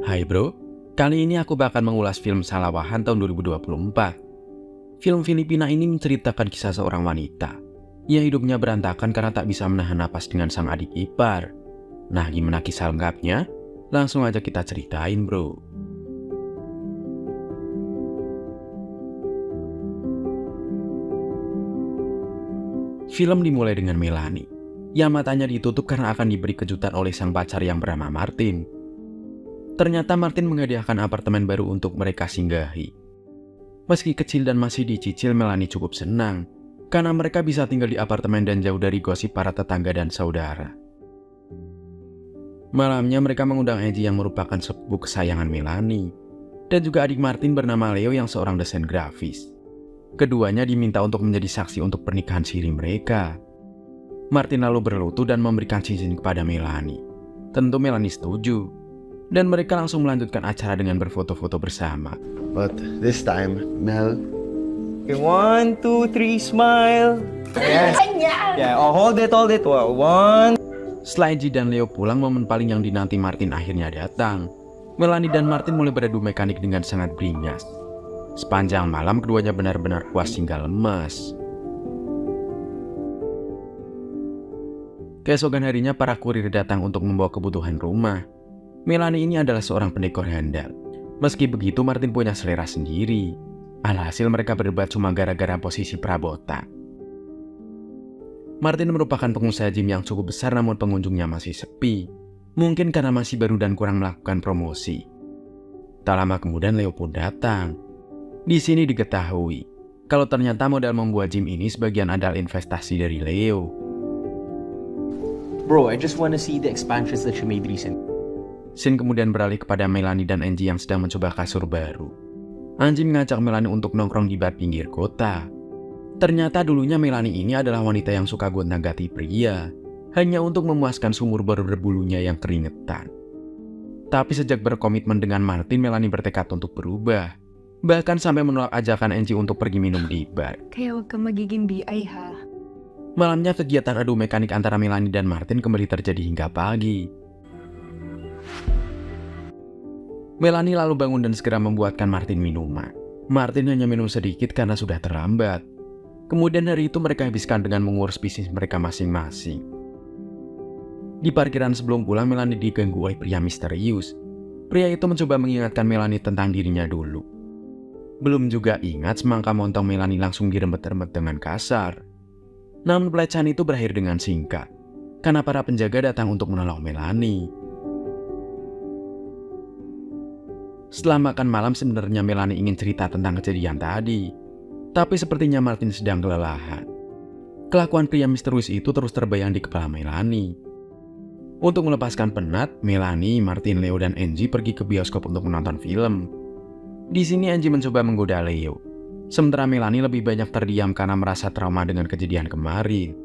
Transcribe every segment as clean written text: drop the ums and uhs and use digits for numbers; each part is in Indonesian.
Hai bro, kali ini aku bakal mengulas film Salawahan tahun 2024. Film Filipina ini menceritakan kisah seorang wanita yang hidupnya berantakan karena tak bisa menahan napas dengan sang adik ipar. Nah, gimana kisah lengkapnya? Langsung aja kita ceritain bro. Film dimulai dengan Melanie, yang matanya ditutup karena akan diberi kejutan oleh sang pacar yang bernama Martin. Ternyata Martin menghadiahkan apartemen baru untuk mereka singgahi. Meski kecil dan masih dicicil, Melanie cukup senang karena mereka bisa tinggal di apartemen dan jauh dari gosip para tetangga dan saudara. Malamnya mereka mengundang Angie yang merupakan sepupu kesayangan Melanie dan juga adik Martin bernama Leo yang seorang desain grafis. Keduanya diminta untuk menjadi saksi untuk pernikahan siri mereka. Martin lalu berlutut dan memberikan cincin kepada Melanie. Tentu Melanie setuju, dan mereka langsung melanjutkan acara dengan berfoto-foto bersama. But this time, Mel. Okay, 1, 2, 3, smile. Yes. Yeah, oh, hold it. Well, 1. Setelah Angie dan Leo pulang, momen paling yang dinanti Martin akhirnya datang. Melanie dan Martin mulai beradu mekanik dengan sangat beringas. Sepanjang malam keduanya benar-benar puas hingga lemas. Keesokan harinya para kurir datang untuk membawa kebutuhan rumah. Melanie ini adalah seorang pendekor handal. Meski begitu, Martin punya selera sendiri. Alhasil mereka berdebat cuma gara-gara posisi perabotan. Martin merupakan pengusaha gym yang cukup besar namun pengunjungnya masih sepi. Mungkin karena masih baru dan kurang melakukan promosi. Tak lama kemudian Leo pun datang. Di sini diketahui kalau ternyata modal membuat gym ini sebagian adalah investasi dari Leo. Bro, I just want to see the expansions that you made recently. Scene kemudian beralih kepada Melanie dan Angie yang sedang mencoba kasur baru. Angie mengajak Melanie untuk nongkrong di bar pinggir kota. Ternyata dulunya Melanie ini adalah wanita yang suka gonta-ganti pria, hanya untuk memuaskan sumur bor berbulunya yang keringetan. Tapi sejak berkomitmen dengan Martin, Melanie bertekad untuk berubah. Bahkan sampai menolak ajakan Angie untuk pergi minum di bar. Kaya huwag kang magiging BI ha. Malamnya kegiatan adu mekanik antara Melanie dan Martin kembali terjadi hingga pagi. Melanie lalu bangun dan segera membuatkan Martin minuman. Martin hanya minum sedikit karena sudah terlambat. Kemudian hari itu mereka habiskan dengan mengurus bisnis mereka masing-masing. Di parkiran sebelum pulang, Melanie diganggu oleh pria misterius. Pria itu mencoba mengingatkan Melanie tentang dirinya dulu. Belum juga ingat, semangka montong Melanie langsung dirembet-rembet dengan kasar. Namun pelecehan itu berakhir dengan singkat, karena para penjaga datang untuk menolong Melanie. Setelah makan malam, sebenarnya Melanie ingin cerita tentang kejadian tadi. Tapi sepertinya Martin sedang kelelahan. Kelakuan pria misterius itu terus terbayang di kepala Melanie. Untuk melepaskan penat, Melanie, Martin, Leo, dan Angie pergi ke bioskop untuk menonton film. Di sini Angie mencoba menggoda Leo. Sementara Melanie lebih banyak terdiam karena merasa trauma dengan kejadian kemarin.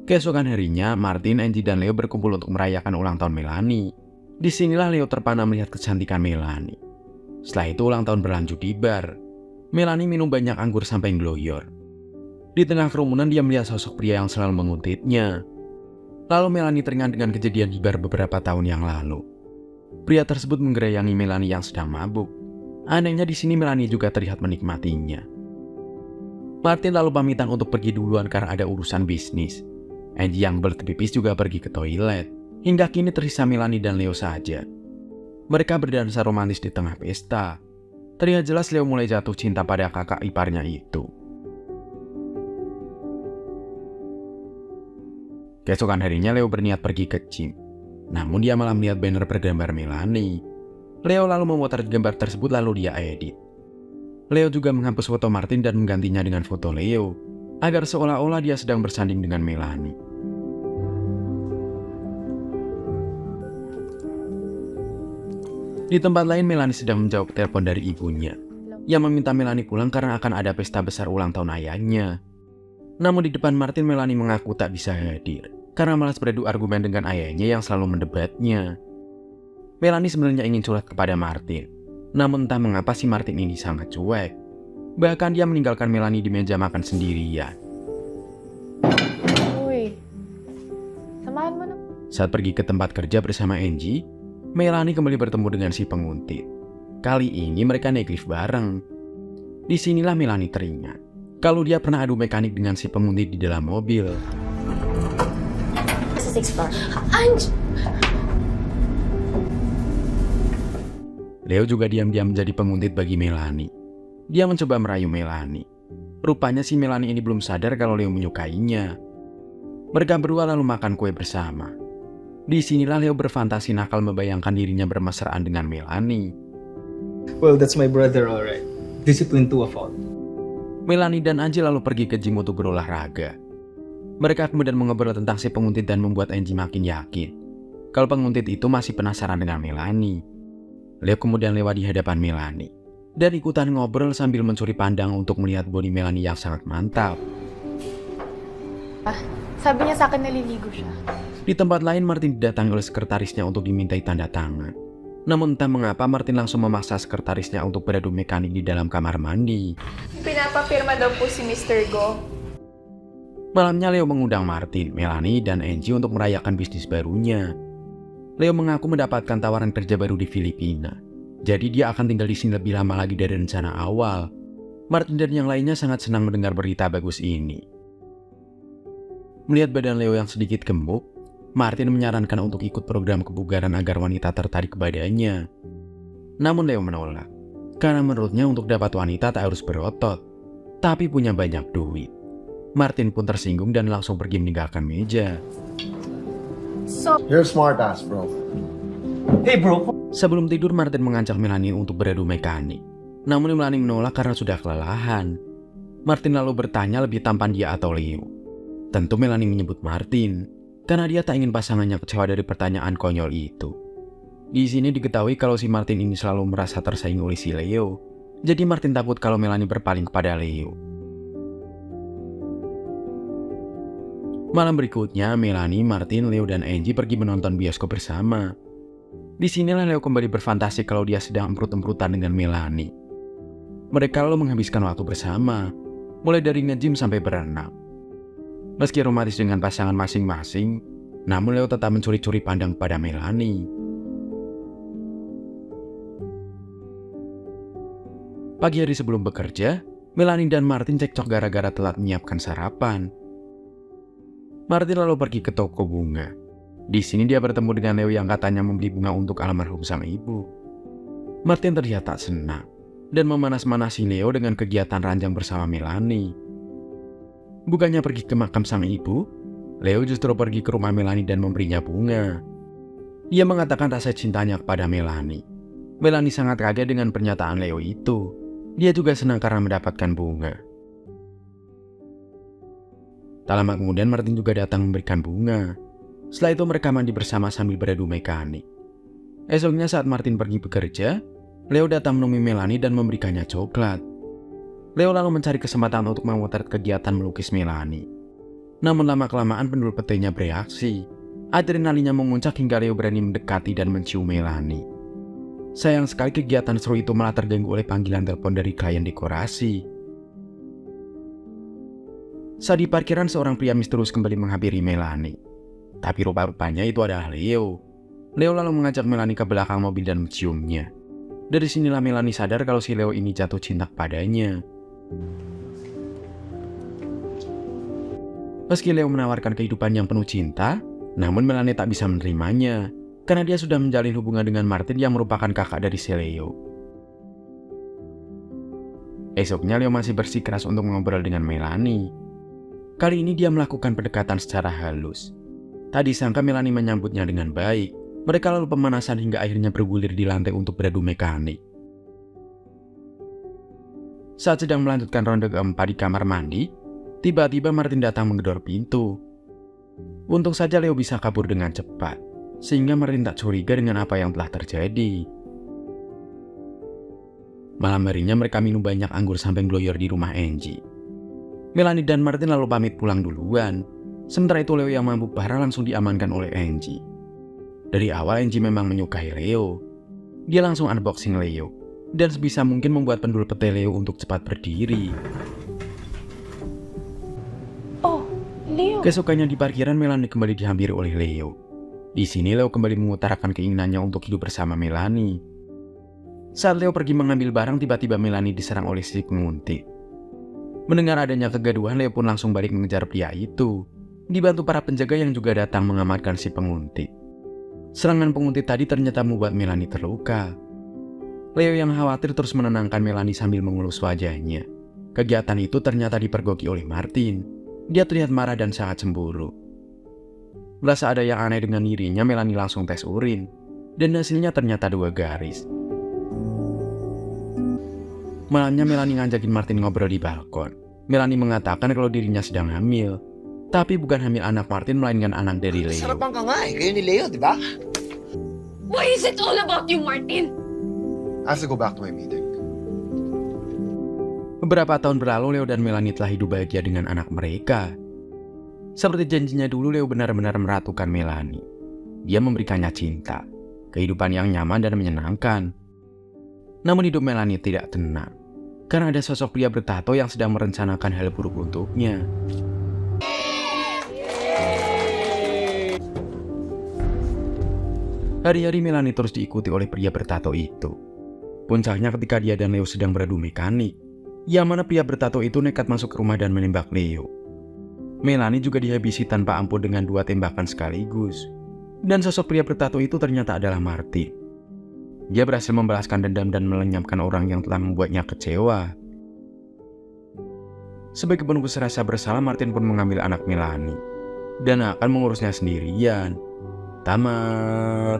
Keesokan harinya, Martin, Angie, dan Leo berkumpul untuk merayakan ulang tahun Melanie. Disinilah Leo terpana melihat kecantikan Melanie. Setelah itu ulang tahun berlanjut di bar. Melanie minum banyak anggur sampai ngloyor. Di tengah kerumunan dia melihat sosok pria yang selalu menguntitnya. Lalu Melanie teringat dengan kejadian di bar beberapa tahun yang lalu. Pria tersebut menggerayangi Melanie yang sedang mabuk. Anehnya di sini Melanie juga terlihat menikmatinya. Martin lalu pamitan untuk pergi duluan karena ada urusan bisnis. Angie yang berpipis juga pergi ke toilet. Hingga kini tersisa Melanie dan Leo saja. Mereka berdansa romantis di tengah pesta. Terlihat jelas Leo mulai jatuh cinta pada kakak iparnya itu. Keesokan harinya Leo berniat pergi ke gym. Namun dia malah melihat banner bergambar Melanie. Leo lalu memotret gambar tersebut lalu dia edit. Leo juga menghapus foto Martin dan menggantinya dengan foto Leo, agar seolah-olah dia sedang bersanding dengan Melanie. Di tempat lain, Melanie sedang menjawab telepon dari ibunya, yang meminta Melanie pulang karena akan ada pesta besar ulang tahun ayahnya. Namun di depan Martin, Melanie mengaku tak bisa hadir, karena malas beradu argumen dengan ayahnya yang selalu mendebatnya. Melanie sebenarnya ingin curhat kepada Martin, namun entah mengapa si Martin ini sangat cuek. Bahkan dia meninggalkan Melanie di meja makan sendirian. Uy, samahan mo na. Saat pergi ke tempat kerja bersama Angie, Melanie kembali bertemu dengan si penguntit. Kali ini mereka naik lift bareng. Disinilah Melanie teringat kalau dia pernah adu mekanik dengan si penguntit di dalam mobil. This is sixth floor. Leo juga diam-diam menjadi penguntit bagi Melanie. Dia mencoba merayu Melanie. Rupanya si Melanie ini belum sadar kalau Leo menyukainya. Mereka berdua lalu makan kue bersama. Disinilah Leo berfantasi nakal membayangkan dirinya bermesraan dengan Melanie. Well, that's my brother, alright. Discipline to a fault. Melanie dan Angie lalu pergi ke gym untuk berolahraga. Mereka kemudian mengobrol tentang si penguntit dan membuat Angie makin yakin kalau penguntit itu masih penasaran dengan Melanie. Leo kemudian lewat di hadapan Melanie dan ikutan ngobrol sambil mencuri pandang untuk melihat body Melanie yang sangat mantap. Sabi niya sa akin naliligo siya. Di tempat lain, Martin didatangi oleh sekretarisnya untuk dimintai tanda tangan. Namun entah mengapa Martin langsung memaksa sekretarisnya untuk beradu mekanik di dalam kamar mandi. Pinapapirma daw po si Mr. Go. Malamnya Leo mengundang Martin, Melanie, dan Angie untuk merayakan bisnis barunya. Leo mengaku mendapatkan tawaran kerja baru di Filipina. Jadi dia akan tinggal di sini lebih lama lagi dari rencana awal. Martin dan yang lainnya sangat senang mendengar berita bagus ini. Melihat badan Leo yang sedikit gemuk, Martin menyarankan untuk ikut program kebugaran agar wanita tertarik kepadanya. Namun Leo menolak, karena menurutnya untuk dapat wanita tak harus berotot, tapi punya banyak duit. Martin pun tersinggung dan langsung pergi meninggalkan meja. You're a smart ass, bro. Hey bro, Sebelum tidur, Martin mengajak Melanie untuk beradu mekanik. Namun Melanie menolak karena sudah kelelahan. Martin lalu bertanya lebih tampan dia atau Leo. Tentu Melanie menyebut Martin, karena dia tak ingin pasangannya kecewa dari pertanyaan konyol itu. Di sini diketahui kalau si Martin ini selalu merasa tersaing oleh si Leo. Jadi Martin takut kalau Melanie berpaling kepada Leo. Malam berikutnya, Melanie, Martin, Leo, dan Angie pergi menonton bioskop bersama. Disinilah Leo kembali berfantasi kalau dia sedang emprut-emprutan dengan Melanie. Mereka lalu menghabiskan waktu bersama, mulai dari nge-gym sampai berenang. Meski romantis dengan pasangan masing-masing, namun Leo tetap mencuri-curi pandang pada Melanie. Pagi hari sebelum bekerja, Melanie dan Martin cekcok gara-gara telat menyiapkan sarapan. Martin lalu pergi ke toko bunga. Di sini dia bertemu dengan Leo yang katanya membeli bunga untuk almarhum sang ibu. Martin terlihat tak senang dan memanas-manasi Leo dengan kegiatan ranjang bersama Melanie. Bukannya pergi ke makam sang ibu, Leo justru pergi ke rumah Melanie dan memberinya bunga. Dia mengatakan rasa cintanya kepada Melanie. Melanie sangat kaget dengan pernyataan Leo itu. Dia juga senang karena mendapatkan bunga. Tak lama kemudian Martin juga datang memberikan bunga. Setelah itu mereka mandi bersama sambil beradu mekanik. Esoknya saat Martin pergi bekerja, Leo datang menemui Melanie dan memberikannya coklat. Leo lalu mencari kesempatan untuk memotret kegiatan melukis Melanie. Namun lama-kelamaan pendul petainya bereaksi. Adrenalinnya memuncak hingga Leo berani mendekati dan mencium Melanie. Sayang sekali kegiatan seru itu malah terganggu oleh panggilan telepon dari klien dekorasi. Saat di parkiran, seorang pria misterius kembali menghampiri Melanie. Tapi rupa-rupanya itu adalah Leo. Leo lalu mengajak Melanie ke belakang mobil dan menciumnya. Dari sinilah Melanie sadar kalau si Leo ini jatuh cinta padanya. Meski Leo menawarkan kehidupan yang penuh cinta, namun Melanie tak bisa menerimanya, karena dia sudah menjalin hubungan dengan Martin yang merupakan kakak dari si Leo. Esoknya Leo masih bersikeras untuk mengobrol dengan Melanie. Kali ini dia melakukan pendekatan secara halus. Tak disangka Melanie menyambutnya dengan baik. Mereka lalu pemanasan hingga akhirnya bergulir di lantai untuk beradu mekanik. Saat sedang melanjutkan ronde keempat di kamar mandi, tiba-tiba Martin datang menggedor pintu. Untung saja Leo bisa kabur dengan cepat, sehingga Martin tak curiga dengan apa yang telah terjadi. Malam harinya mereka minum banyak anggur sampai gloyor di rumah Angie. Melanie dan Martin lalu pamit pulang duluan. Sementara itu Leo yang mampu parah langsung diamankan oleh Angie. Dari awal Angie memang menyukai Leo. Dia langsung unboxing Leo dan sebisa mungkin membuat pendul pete Leo untuk cepat berdiri. Oh, Leo. Keesokannya di parkiran, Melanie kembali dihampiri oleh Leo. Di sini Leo kembali mengutarakan keinginannya untuk hidup bersama Melanie. Saat Leo pergi mengambil barang, tiba-tiba Melanie diserang oleh si penguntit. Mendengar adanya kegaduhan, Leo pun langsung balik mengejar pria itu, dibantu para penjaga yang juga datang mengamankan si penguntit. Serangan penguntit tadi ternyata membuat Melanie terluka. Leo yang khawatir terus menenangkan Melanie sambil mengelus wajahnya. Kegiatan itu ternyata dipergoki oleh Martin. Dia terlihat marah dan sangat cemburu. Merasa ada yang aneh dengan dirinya, Melanie langsung tes urin, dan hasilnya ternyata 2 garis. Malamnya Melanie ngajakin Martin ngobrol di balkon. Melanie mengatakan kalau dirinya sedang hamil, tapi bukan hamil anak Martin, melainkan anak dari Leo. Sarapan ka nga eh. Kayo ni Leo, di ba? Why is it all about you, Martin? I have to go back to my meeting. Beberapa tahun berlalu, Leo dan Melanie telah hidup bahagia dengan anak mereka. Seperti janjinya dulu, Leo benar-benar meratukan Melanie. Dia memberikannya cinta, kehidupan yang nyaman dan menyenangkan. Namun hidup Melanie tidak tenang, karena ada sosok pria bertato yang sedang merencanakan hal buruk untuknya. Hari-hari Melanie terus diikuti oleh pria bertato itu. Puncaknya ketika dia dan Leo sedang beradu mekanik, yang mana pria bertato itu nekat masuk ke rumah dan menembak Leo. Melanie juga dihabisi tanpa ampun dengan 2 tembakan sekaligus. Dan sosok pria bertato itu ternyata adalah Martin. Dia berhasil membalaskan dendam dan melenyapkan orang yang telah membuatnya kecewa. Sebagai penebus rasa bersalah, Martin pun mengambil anak Melanie dan akan mengurusnya sendirian. Tamat.